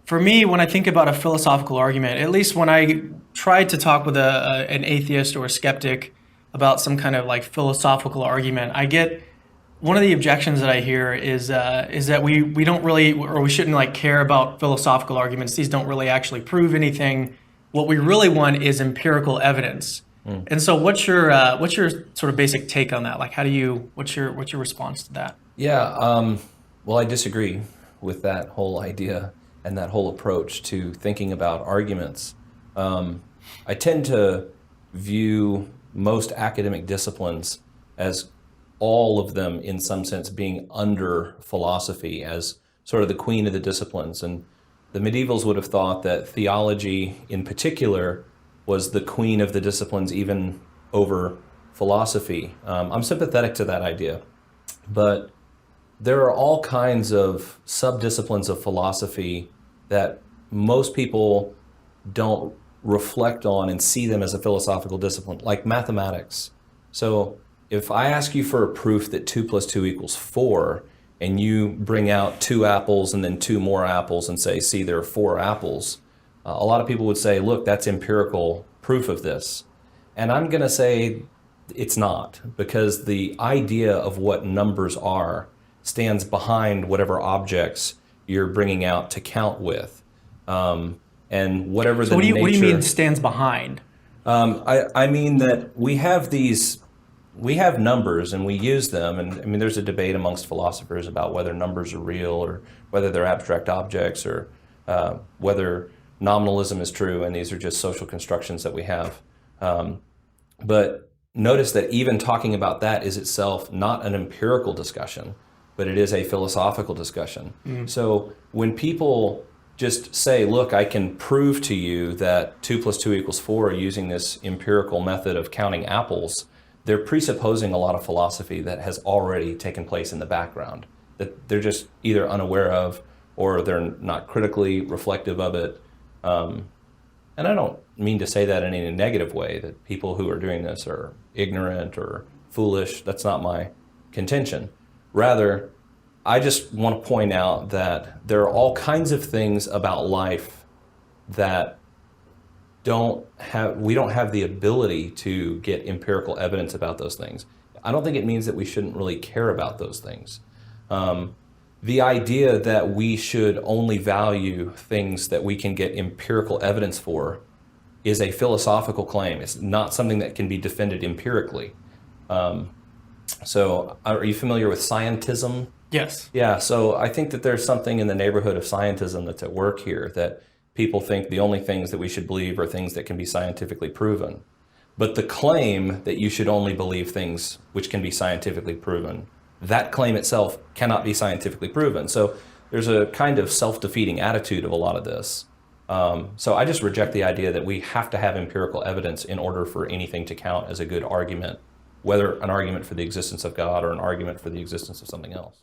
For me, when I think about a philosophical argument, at least when I try to talk with an atheist or a skeptic about some kind of like philosophical argument, I get one of the objections that I hear is that we don't really, or we shouldn't like care about philosophical arguments. These don't really actually prove anything. What we really want is empirical evidence. And so, what's your sort of basic take on that? Like, what's your response to that? Yeah, well, I disagree with that whole idea and that whole approach to thinking about arguments. I tend to view most academic disciplines as all of them, in some sense, being under philosophy as sort of the queen of the disciplines. And the medievals would have thought that theology, in particular, was the queen of the disciplines, even over philosophy. I'm sympathetic to that idea, but there are all kinds of sub-disciplines of philosophy that most people don't reflect on and see them as a philosophical discipline, like mathematics. So if I ask you for a proof that 2 plus 2 equals 4, and you bring out 2 apples and then 2 more apples and say, see, there are 4 apples, a lot of people would say, look, that's empirical proof of this. And I'm going to say it's not, because the idea of what numbers are stands behind whatever objects you're bringing out to count with. And whatever So the what do you nature... mean stands behind? I mean that we have numbers and we use them, and I mean there's a debate amongst philosophers about whether numbers are real or whether they're abstract objects, or whether nominalism is true and these are just social constructions that we have. But notice that even talking about that is itself not an empirical discussion, but it is a philosophical discussion. So when people just say, look, I can prove to you that 2 plus 2 equals 4 using this empirical method of counting apples, they're presupposing a lot of philosophy that has already taken place in the background, that they're just either unaware of or they're not critically reflective of it. And I don't mean to say that in any negative way, that people who are doing this are ignorant or foolish. That's not my contention. Rather, I just want to point out that there are all kinds of things about life that we don't have the ability to get empirical evidence about those things. I don't think it means that we shouldn't really care about those things. The idea that we should only value things that we can get empirical evidence for is a philosophical claim. It's not something that can be defended empirically. So are you familiar with scientism? Yes. Yeah, so I think that there's something in the neighborhood of scientism that's at work here, that people think the only things that we should believe are things that can be scientifically proven. But the claim that you should only believe things which can be scientifically proven, that claim itself cannot be scientifically proven. So there's a kind of self-defeating attitude of a lot of this. So I just reject the idea that we have to have empirical evidence in order for anything to count as a good argument, whether an argument for the existence of God or an argument for the existence of something else.